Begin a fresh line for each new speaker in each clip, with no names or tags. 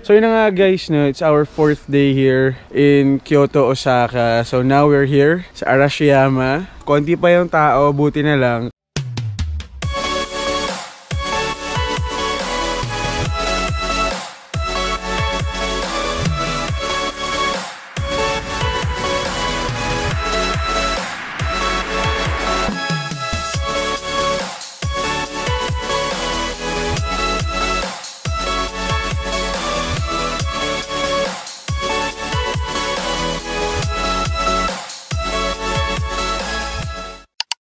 So yun na nga guys, no, it's our 4th day here in Kyoto, Osaka. So now we're here sa Arashiyama. Konti pa yung tao, buti na lang.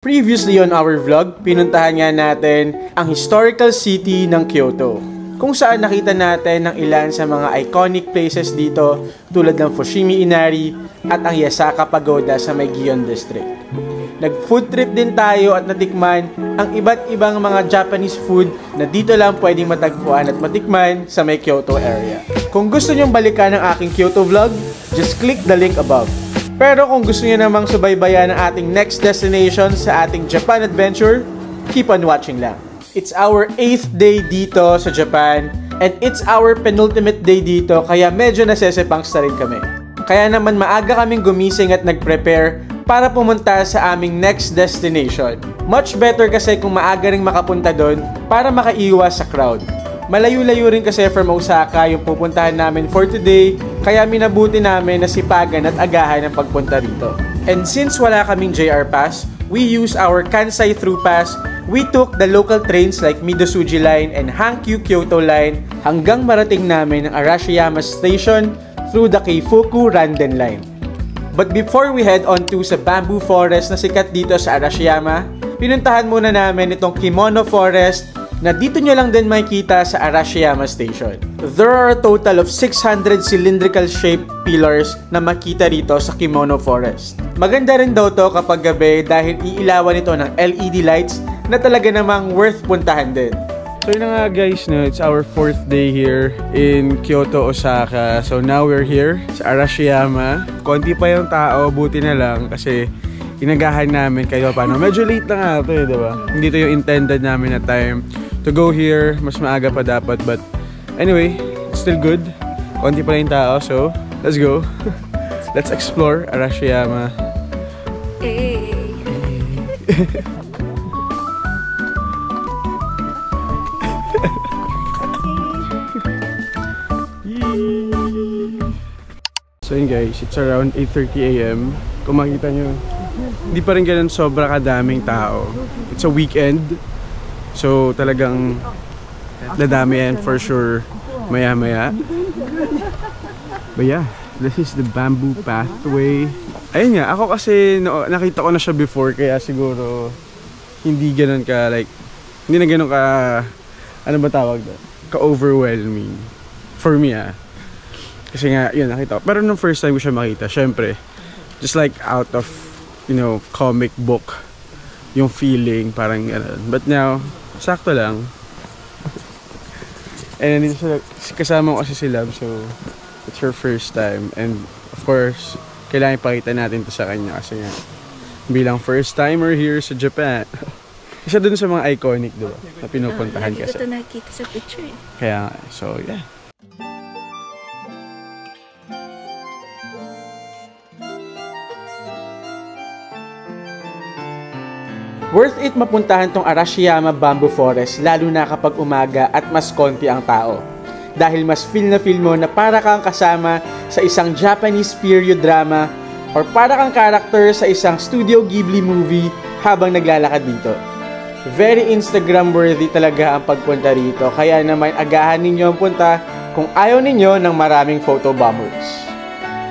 Previously on our vlog, pinuntahan nga natin ang historical city ng Kyoto, kung saan nakita natin ang ilan sa mga iconic places dito tulad ng Fushimi Inari at ang Yasaka Pagoda sa may Gion District. Nag-food trip din tayo at natikman ang iba't ibang mga Japanese food na dito lang pwedeng matagpuan at matikman sa may Kyoto area. Kung gusto nyong balikan ang aking Kyoto vlog, just click the link above. Pero kung gusto niyo namang subaybayan ang ating next destination sa ating Japan adventure, keep on watching lang. It's our 8th day dito sa Japan and it's our penultimate day dito kaya medyo nasesepangs na rin kami. Kaya naman maaga kaming gumising at nag-prepare para pumunta sa aming next destination. Much better kasi kung maaga ring makapunta doon para makaiwas sa crowd. Malayo-layo rin kasi from Osaka yung pupuntahan namin for today, kaya minabuti namin na sipagan at agahan ang pagpunta rito. And since wala kaming JR Pass, we use our Kansai Through Pass. We took the local trains like Midosuji Line and Hankyu Kyoto Line hanggang marating namin ang Arashiyama Station through the Keifuku Randen Line. But before we head on to sa bamboo forest na sikat dito sa Arashiyama, pinuntahan muna namin itong Kimono Forest na dito nyo lang din makikita sa Arashiyama Station. There are a total of 600 cylindrical shaped pillars na makita rito sa Kimono Forest. Maganda rin daw to kapag gabi dahil iilawan ito ng LED lights na talaga namang worth puntahan din. So yun na nga guys, no, it's our 4th day here in Kyoto, Osaka. So now we're here sa Arashiyama. Konti pa yung tao, buti na lang kasi inagahan namin kayo paano. Medyo late na nga ito eh, diba? Hindi ito yung intended namin na time to go here, mas maaga pa dapat, but anyway, it's still good. Konti pa lang yung tao, so let's go. Let's explore Arashiyama.
Hey.
So yun guys, it's around 8:30 AM. Kung makita nyo, hindi pa rin ganun sobra kadaming tao. It's a weekend. So talagang dadami yan for sure maya-maya. But yeah, this is the bamboo pathway. Ayun nga, ako kasi nakita ko na siya before kaya siguro hindi ganun ka like, hindi na ganun ka, ano ba tawag doon? Ka-overwhelming. For me Kasi nga, yun, nakita ko. Pero nung first time ko siya makita, syempre, just like out of, you know, comic book, yung feeling, parang gano'n. But now, sakto lang. And then, kasama ko kasi si Lab, so it's her first time. And of course, kailangan ipakita natin to sa kanya kasi nga, bilang first timer here sa Japan. Isa dun sa mga iconic, diba? Na pinupuntahan kasi.
Ito nakikita sa picture eh.
Kaya, so yeah. Worth it mapuntahan tong Arashiyama Bamboo Forest lalo na kapag umaga at mas konti ang tao. Dahil mas feel na feel mo na para kang kasama sa isang Japanese period drama or para kang character sa isang Studio Ghibli movie habang naglalakad dito. Very Instagram worthy talaga ang pagpunta rito kaya naman agahan ninyo ang punta kung ayaw ninyo ng maraming photo bombers.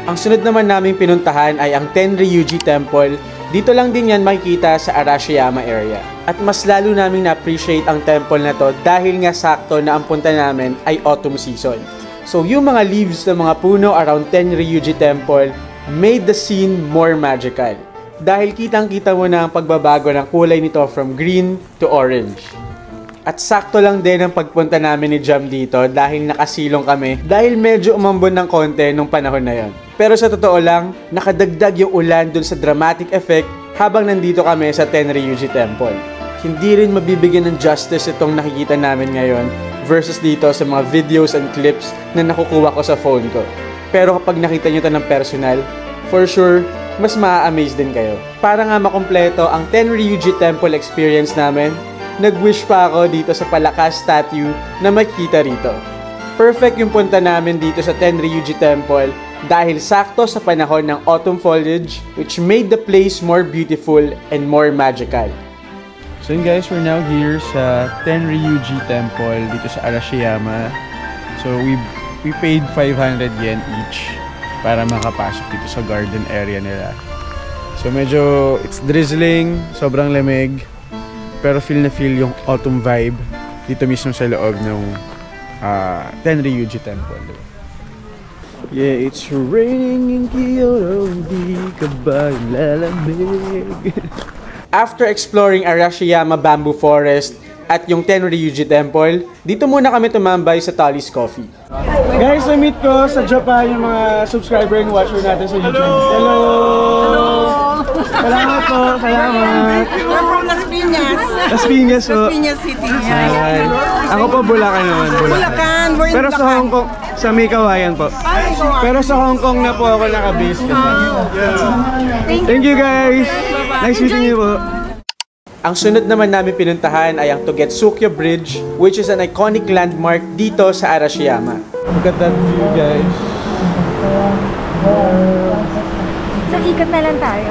Ang sunod naman naming pinuntahan ay ang Tenryuji Temple. Dito lang din yan makikita sa Arashiyama area. At mas lalo naming na-appreciate ang temple na to dahil nga sakto na ang punta namin ay autumn season. So yung mga leaves ng mga puno around Tenryuji Temple made the scene more magical. Dahil kitang-kita mo na ang pagbabago ng kulay nito from green to orange. At sakto lang din ang pagpunta namin ni Jam dito dahil nakasilong kami dahil medyo umambon ng konti nung panahon na yon. Pero sa totoo lang, nakadagdag yung ulan dun sa dramatic effect habang nandito kami sa Tenryuji Temple. Hindi rin mabibigyan ng justice itong nakikita namin ngayon. versus dito sa mga videos and clips na nakukuha ko sa phone ko. Pero kapag nakita nyo to ng personal, for sure, mas maa-amaze din kayo. Para nga makumpleto ang Tenryuji Temple experience namin, nag-wish pa ako dito sa Palakas statue na makita rito. Perfect yung punta namin dito sa Tenryuji Temple dahil sakto sa panahon ng autumn foliage, which made the place more beautiful and more magical. So yun guys, we're now here sa Tenryuji Temple dito sa Arashiyama. So we paid 500 yen each para makapasok dito sa garden area nila. So medyo it's drizzling, sobrang lamig, pero feel na feel yung autumn vibe dito mismo sa loob ng Tenryuji Temple. Yeah, it's raining in Kyoto, di ka ba lalamig? After exploring Arashiyama Bamboo Forest at yung Tenryuji Temple, dito muna kami tumambay sa Tully's Coffee. Guys, na-meet ko sa Japan yung mga subscriber and watcher natin sa YouTube. Hello! Hello! Salamat po, salamat!
We're from Las Piñas.
Las Piñas po.
Las Piñas City.
Hi. Ako po Bulacan naman.
Bulacan. We're in
Pero sa
Bulacan.
Hong Kong, sa May Kawayan po. Pero sa Hong Kong na po ako naka-base. Thank you guys! Nice meeting you po. Ang sunod naman namin pinuntahan ay ang Togetsukyo Bridge, which is an iconic landmark dito sa Arashiyama. Look at that view, guys.
So, ikot na lang tayo.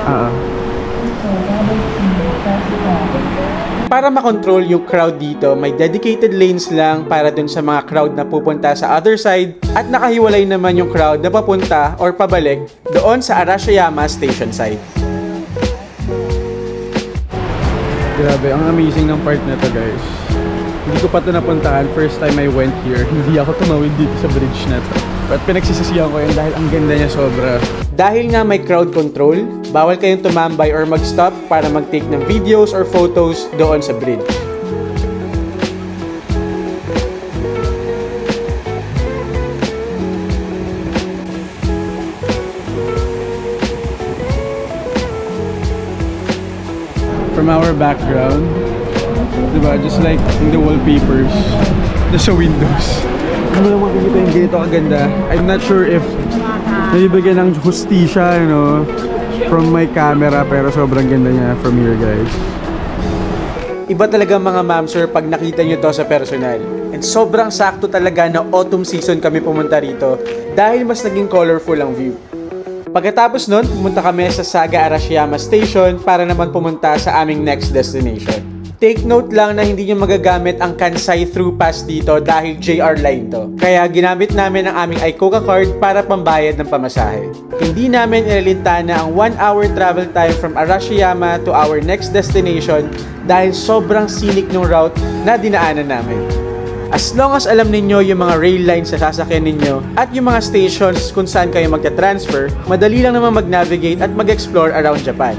Para makontrol yung crowd dito, may dedicated lanes lang para dun sa mga crowd na pupunta sa other side at nakahiwalay naman yung crowd na papunta or pabalik doon sa Arashiyama station side. Grabe, ang amazing ng part na to guys. Hindi ko pa ito napuntahan. First time I went here, hindi ako tumawid dito sa bridge na to. But pinagsisisihan ko yun dahil ang ganda niya sobra. Dahil nga may crowd control, bawal kayong tumambay or mag-stop para mag-take ng videos or photos doon sa bridge. From our background, diba? Just like in the wallpapers, sa windows. Ano lang makikita yung ganito kaganda. I'm not sure if nabibigyan ng hustisya, you know, from my camera, pero sobrang ganda niya from here, guys. Iba talaga mga ma'am sir pag nakita nyo to sa personal. And sobrang sakto talaga na autumn season kami pumunta rito dahil mas naging colorful ang view. Pagkatapos nun, pumunta kami sa Saga Arashiyama Station para naman pumunta sa aming next destination. Take note lang na hindi nyo magagamit ang Kansai Through Pass dito dahil JR line to. Kaya ginamit namin ang aming iKoga card para pambayad ng pamasahe. Hindi namin inilintana ang 1 hour travel time from Arashiyama to our next destination dahil sobrang scenic ng route na dinaanan namin. As long as alam ninyo yung mga rail lines sa sasakyan ninyo at yung mga stations kung saan kayo magta-transfer, madali lang naman mag-navigate at mag-explore around Japan.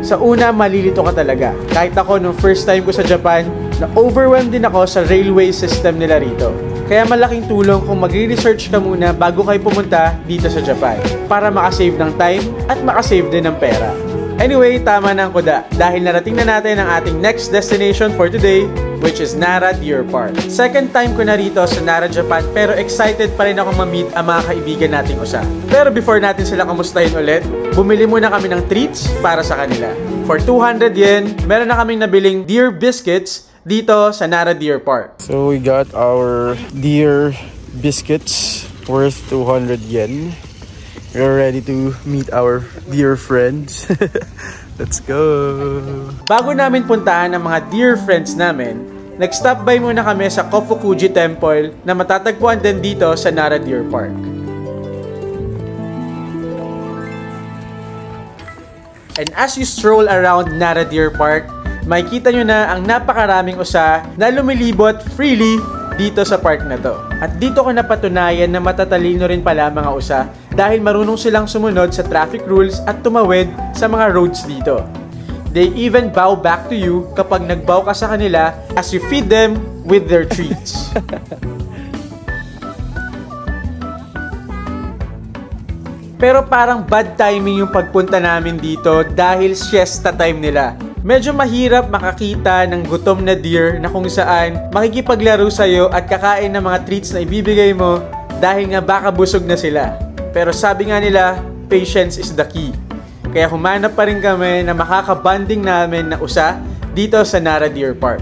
Sa una, malilito ka talaga. Kahit ako nung first time ko sa Japan, na-overwhelmed din ako sa railway system nila rito. Kaya malaking tulong kung magre-research ka muna bago kayo pumunta dito sa Japan para makasave ng time at makasave din ng pera. Anyway, tama na ang kuda dahil narating na natin ang ating next destination for today, which is Nara Deer Park. Second time ko na rito sa Nara, Japan, pero excited pa rin ako ma-meet ang mga kaibigan nating usa. Pero before natin sila kamustahin ulit, bumili muna kami ng treats para sa kanila. For 200 yen, meron na kaming nabiling deer biscuits dito sa Nara Deer Park. So we got our deer biscuits worth 200 yen. We're ready to meet our dear friends. Let's go! Bago namin puntahan ang mga dear friends namin, nag-stop by muna kami sa Kofukuji Temple na matatagpuan din dito sa Nara Deer Park. And as you stroll around Nara Deer Park, makikita nyo na ang napakaraming usa na lumilibot freely dito sa park na to. At dito ko napatunayan na matatalino rin pala mga usa dahil marunong silang sumunod sa traffic rules at tumawid sa mga roads dito. They even bow back to you kapag nagbow ka sa kanila as you feed them with their treats. Pero parang bad timing yung pagpunta namin dito dahil siesta time nila. Medyo mahirap makakita ng gutom na deer na kung saan makikipaglaro sa'yo at kakain ng mga treats na ibibigay mo dahil nga baka busog na sila. Pero sabi nga nila, patience is the key. Kaya humanap pa rin kami na makakabanding namin na usa dito sa Nara Deer Park.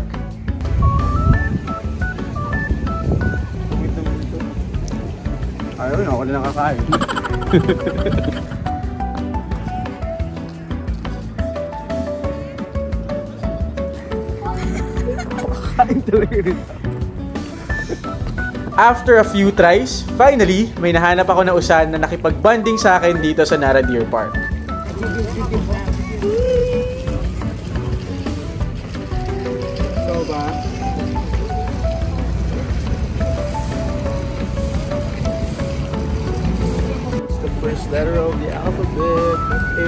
Ayaw, ako na nakakain. After a few tries, finally, may nahanap ako na usan na nakipag-bonding sa akin dito sa Nara Deer Park. So ba? It's the first letter of the alphabet. A.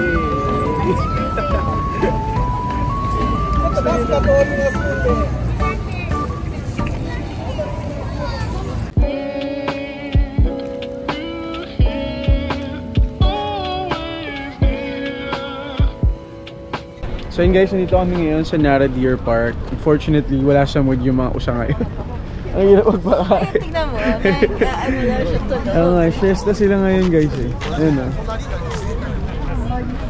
So yun guys, nandito kami ngayon sa Nara Deer Park. Unfortunately, wala sa mood yung mga usa ngayon. Ang hirap magpakain.
Tingnan mo, ano lang siya tuloy.
Oo nga, stress na sila ngayon guys eh. Ayun na.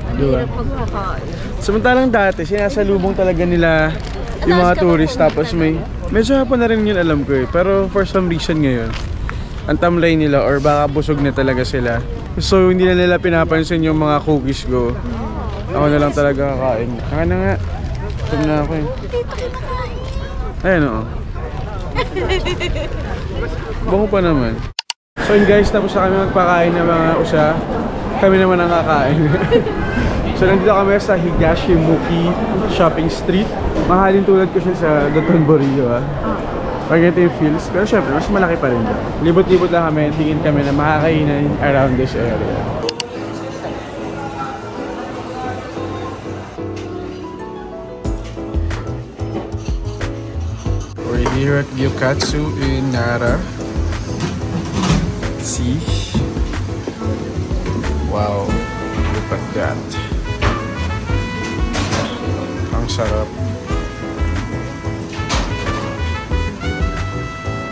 Ang hirap magpakain.
Samantalang dati, sinasalubong talaga nila yung mga tourist. Tapos medyo hapon na rin yun alam ko eh. Pero for some reason ngayon, ang tamlay nila or baka busog na talaga sila. So hindi na nila pinapansin yung mga cookies ko. Ako na lang talaga kakain. Saka na nga. Tum na ako eh. Ayan o. Bango pa naman. So yun guys, tapos na kami magpakain ng mga usa. Kami naman ang kakain. So nandito kami sa Higashimuki Shopping Street. Mahalin tulad ko siya sa Dotonbori ha. Pag ito yung feels. Pero syempre, mas malaki pa rin dyan. Libot-libot lang kami. Tingin kami na makakainan around this area. We're here at Gyokatsu in Nara. See? Wow. Look at that. Ang sarap.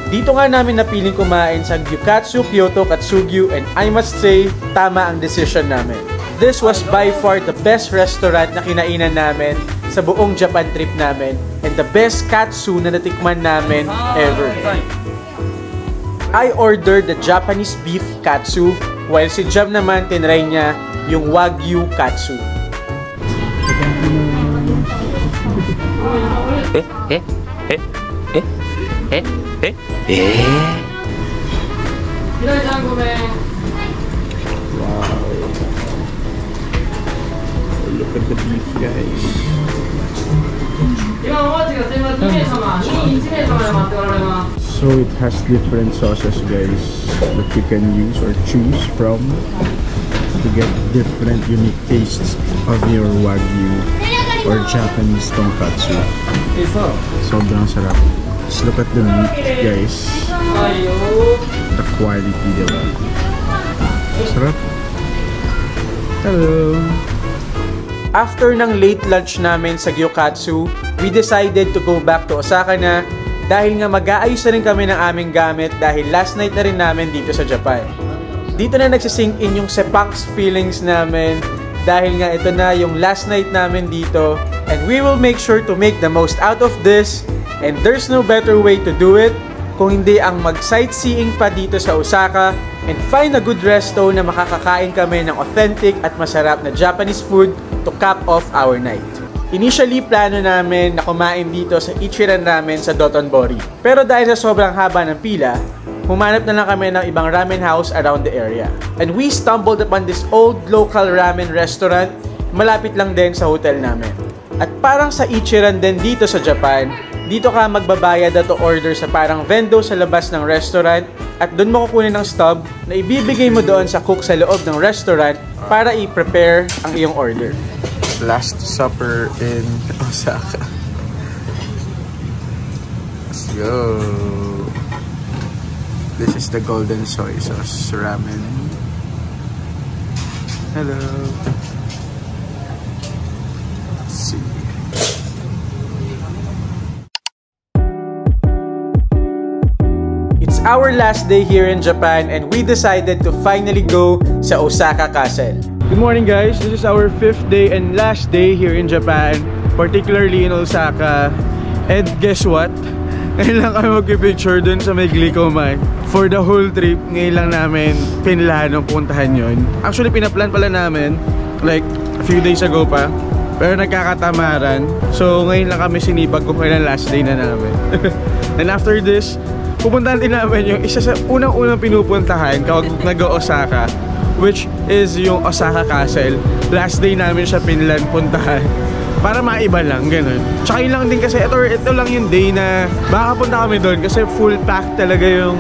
Dito nga namin napiling kumain sa Gyokatsu Kyoto Katsugyu and I must say, tama ang decision namin. This was by far the best restaurant na kinainan namin sa buong Japan trip namin and the best katsu na natikman namin ever. I ordered the Japanese beef katsu while si Jam naman tinry niya yung Wagyu katsu. Wow. Look at the beef, guys. So it has different sauces, guys, that you can use or choose from to get different unique tastes of your Wagyu or Japanese tonkatsu. Sobrang sarap. Just look at the meat, guys. The quality, diba? Sarap. Hello. After ng late lunch namin sa Gyokatsu, we decided to go back to Osaka na dahil nga mag-aayos na rin kami ng aming gamit dahil last night na rin namin dito sa Japan. Dito na nagsisink in yung Sepang's feelings namin dahil nga ito na yung last night namin dito and we will make sure to make the most out of this and there's no better way to do it kung hindi ang mag-sightseeing pa dito sa Osaka and find a good resto na makakakain kami ng authentic at masarap na Japanese food to cap off our night. Initially, plano namin na kumain dito sa Ichiran Ramen sa Dotonbori. Pero dahil sa sobrang haba ng pila, humanap na lang kami ng ibang ramen house around the area. And we stumbled upon this old local ramen restaurant malapit lang din sa hotel namin. At parang sa Ichiran din dito sa Japan, dito ka magbabayad at order sa parang vendo sa labas ng restaurant at doon mo kukunin ng stub na ibibigay mo doon sa cook sa loob ng restaurant para i-prepare ang iyong order. Last supper in Osaka. Let's go. This is the golden soy sauce ramen. Hello. Let's see. our last day here in Japan and we decided to finally go sa Osaka Castle. Good morning guys, this is our 5th day and last day here in Japan, particularly in Osaka. And guess what? Ngayon lang kami mag-picture dun sa may Glico-man. For the whole trip, ngayon lang namin pinlanong puntahan yon. Actually, pinaplan pala namin like a few days ago pa. Pero nagkakatamaran. So, ngayon lang kami sinipag kung kailan last day na namin. And after this, pupuntahan din namin yung isa sa unang-unang pinupuntahan kapag nag-Osaka, which is yung Osaka Castle. Last day namin siya pinlan puntahan. Para maiba lang, ganun. Tsaka yun lang din kasi ito lang yung day na baka punta kami doon kasi full pack talaga yung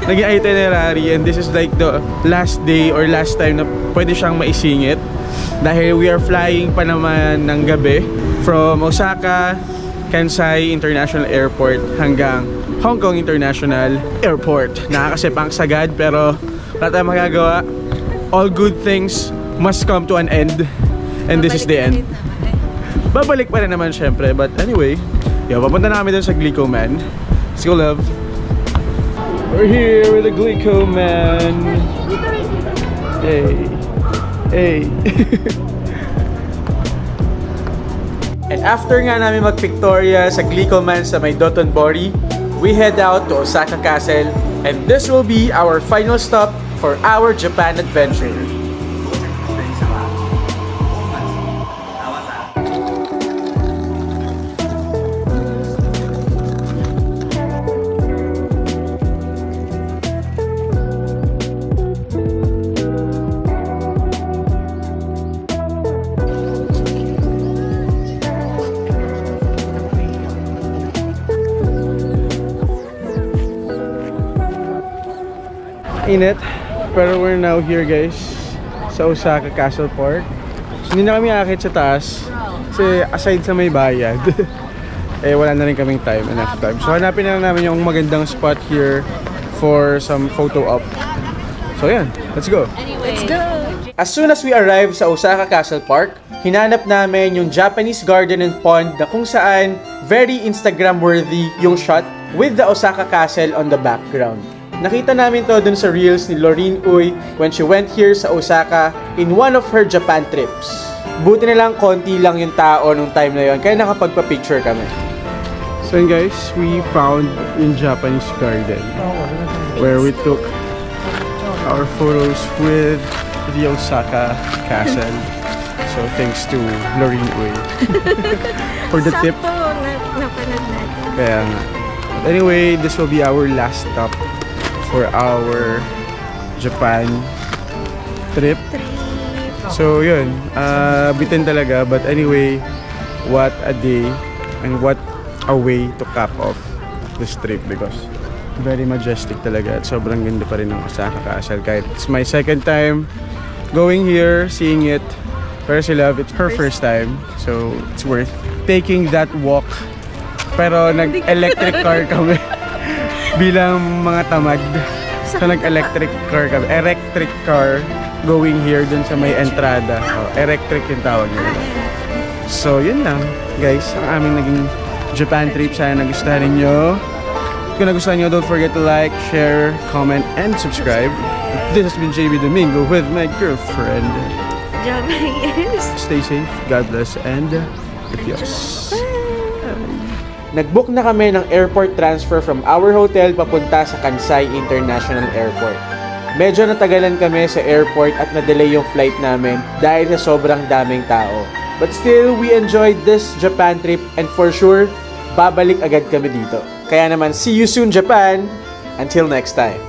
naging itinerary, and this is like the last day or last time na pwede siyang maisingit dahil we are flying pa naman ng gabi from Osaka Kansai International Airport hanggang Hong Kong International Airport. Nakakasipang sagad pero wala tayong magagawa. All good things must come to an end, and this is the end. Babalik pa rin naman syempre, but anyway, papunta na kami dun sa Glico-man. Let's go, love. We're here with the Glico-man. Hey. Hey. And after nga namin mag-pictoria sa Glico-man sa may Dotonbori, we head out to Osaka Castle, and this will be our final stop for our Japan adventure. Init, pero we're now here guys sa Osaka Castle Park. So, hindi na kami akit sa taas kasi aside sa may bayad eh wala na rin kaming enough time. So hanapin na namin yung magandang spot here for some photo op. So yan, let's go.
Let's go!
As soon as we arrived sa Osaka Castle Park, hinanap namin yung Japanese garden and pond na kung saan very Instagram worthy yung shot with the Osaka Castle on the background. Nakita namin to dun sa reels ni Lorene Uy when she went here sa Osaka in one of her Japan trips. Buti na lang konti lang yung tao nung time na yon kaya nakapagpa-picture kami. So yun guys, we found yung Japanese garden where we took our photos with the Osaka Castle. So thanks to Lorene Uy for the tip.
Napanood natin.
Kaya nga. Anyway, this will be our last stop for our Japan trip. So yun, bitin talaga, but anyway, what a day and what a way to cap off this trip because very majestic talaga at sobrang ganda pa rin ng Osaka Castle. Kahit it's my second time going here, seeing it, pero si Love, it's her first time, so it's worth taking that walk. Pero nag-electric car kami bilang mga tamad. So nag-electric car kami. Electric car going here dun sa may entrada. Oh, electric yung tawag nila. So yun lang guys, ang aming naging Japan trip. Sana nagustuhan ninyo. Kung nagustuhan nyo, don't forget to like, share, comment, and subscribe. This has been JB Domingo with my girlfriend. Stay safe, God bless, and adios. Nag-book na kami ng airport transfer from our hotel papunta sa Kansai International Airport. Medyo natagalan kami sa airport at na-delay yung flight namin dahil sa sobrang daming tao. But still, we enjoyed this Japan trip and for sure, babalik agad kami dito. Kaya naman, see you soon Japan! Until next time!